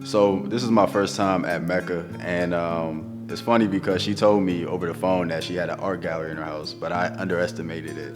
So this is my first time at Mecca, and it's funny because she told me over the phone that she had an art gallery in her house, but I underestimated it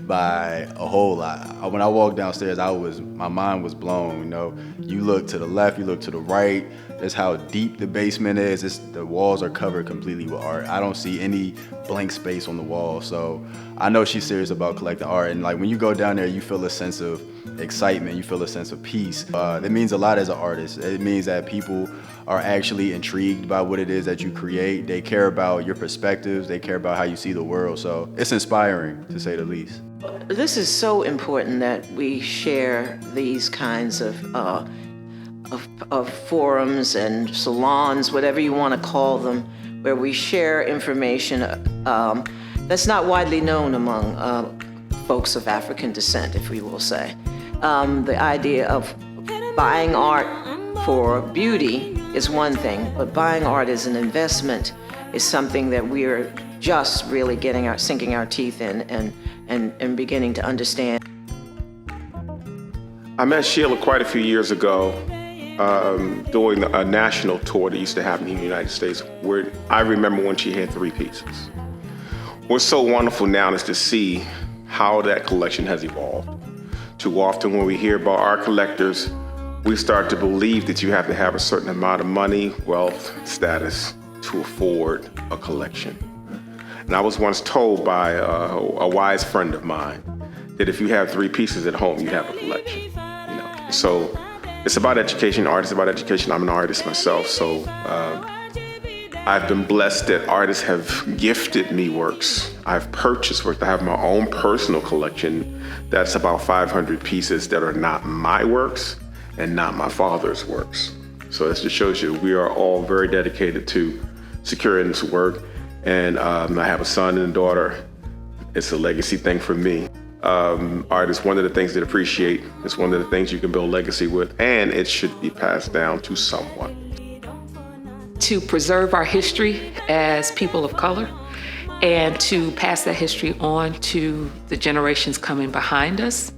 by a whole lot. When I walked downstairs, my mind was blown. You know, you look to the left, you look to the right. That's how deep the basement is. The walls are covered completely with art. I don't see any blank space on the wall. So I know she's serious about collecting art. And like when you go down there, you feel a sense of excitement. You feel a sense of peace. It means a lot as an artist. It means that people are actually intrigued by what it is that you create. They care about your perspectives. They care about how you see the world. So it's inspiring, to say the least. This is so important that we share these kinds of forums and salons, whatever you want to call them, where we share information that's not widely known among folks of African descent, if we will say. The idea of buying art for beauty is one thing, but buying art as an investment is something that we're just really sinking our teeth in and beginning to understand. I met Sheila quite a few years ago doing a national tour that used to happen in the United States, where I remember when she had 3 pieces. What's so wonderful now is to see how that collection has evolved. Too often when we hear about art collectors, we start to believe that you have to have a certain amount of money, wealth, status to afford a collection. And I was once told by a wise friend of mine that if you have 3 pieces at home, you have a collection. You know? So it's about education. Art is about education. I'm an artist myself, so I've been blessed that artists have gifted me works. I've purchased works. I have my own personal collection that's about 500 pieces that are not my works and not my father's works. So this just shows you we are all very dedicated to securing this work. And I have a son and a daughter. It's a legacy thing for me. Art is one of the things that I appreciate. It's one of the things you can build legacy with, and it should be passed down to someone. To preserve our history as people of color and to pass that history on to the generations coming behind us.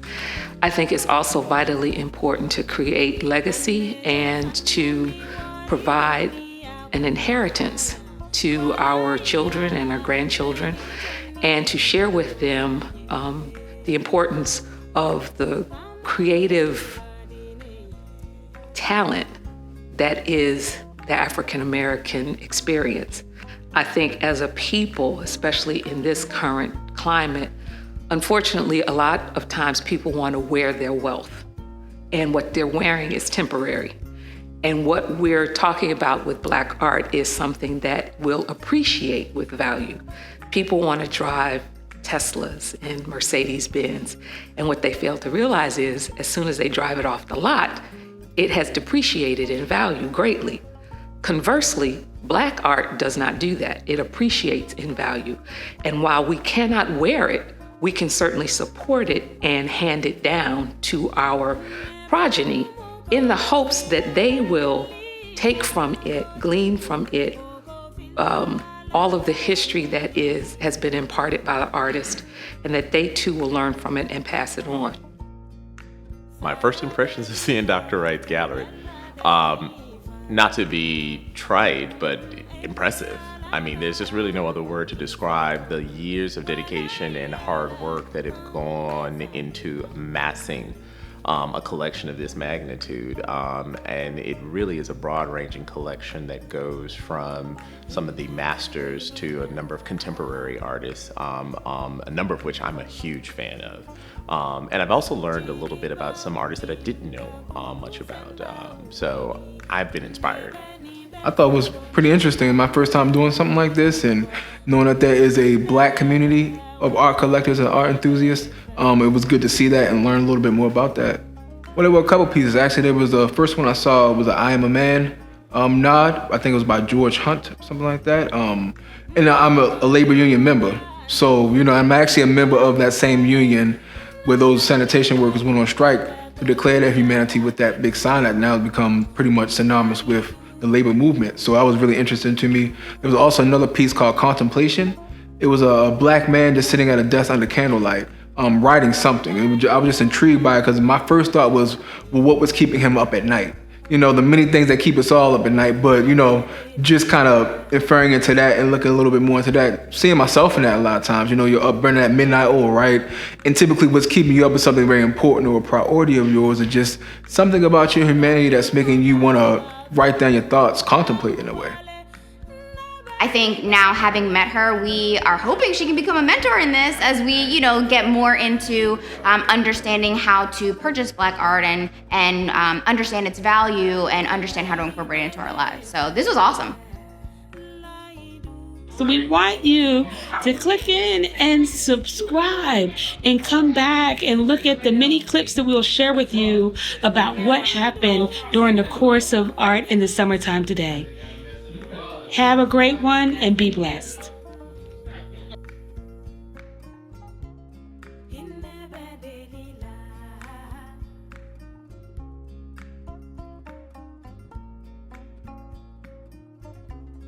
I think it's also vitally important to create legacy and to provide an inheritance to our children and our grandchildren, and to share with them the importance of the creative talent that is the African American experience. I think as a people, especially in this current climate, unfortunately, a lot of times people want to wear their wealth, and what they're wearing is temporary. And what we're talking about with Black art is something that will appreciate with value. People want to drive Teslas and Mercedes-Benz, and what they fail to realize is as soon as they drive it off the lot, it has depreciated in value greatly. Conversely, Black art does not do that. It appreciates in value. And while we cannot wear it, we can certainly support it and hand it down to our progeny in the hopes that they will take from it, glean from it, all of the history that has been imparted by the artist, and that they too will learn from it and pass it on. My first impressions of seeing Dr. Wright's gallery, not to be trite, but impressive. I mean, there's just really no other word to describe the years of dedication and hard work that have gone into amassing a collection of this magnitude, and it really is a broad-ranging collection that goes from some of the masters to a number of contemporary artists, a number of which I'm a huge fan of. And I've also learned a little bit about some artists that I didn't know much about, so I've been inspired. I thought it was pretty interesting. My first time doing something like this, and knowing that there is a Black community of art collectors and art enthusiasts, it was good to see that and learn a little bit more about that. Well, there were a couple pieces. Actually, there was the first one I saw was an I Am a Man nod. I think it was by George Hunt, something like that. And I'm a labor union member. So, you know, I'm actually a member of that same union where those sanitation workers went on strike to declare their humanity with that big sign that now has become pretty much synonymous with the labor movement. So that was really interesting to me. There was also another piece called Contemplation. It was a Black man just sitting at a desk under candlelight, writing something. I was just intrigued by it because my first thought was, well, what was keeping him up at night? You know, the many things that keep us all up at night, but, you know, just kind of inferring into that and looking a little bit more into that, seeing myself in that a lot of times. You know, you're up burning that midnight oil, right? And typically what's keeping you up is something very important or a priority of yours, or just something about your humanity that's making you want to write down your thoughts, contemplate in a way. I think now, having met her, we are hoping she can become a mentor in this as we, you know, get more into understanding how to purchase Black art and understand its value and understand how to incorporate it into our lives. So this was awesome. So we want you to click in and subscribe and come back and look at the many clips that we'll share with you about what happened during the course of art in the summertime today. Have a great one and be blessed. In their daily life.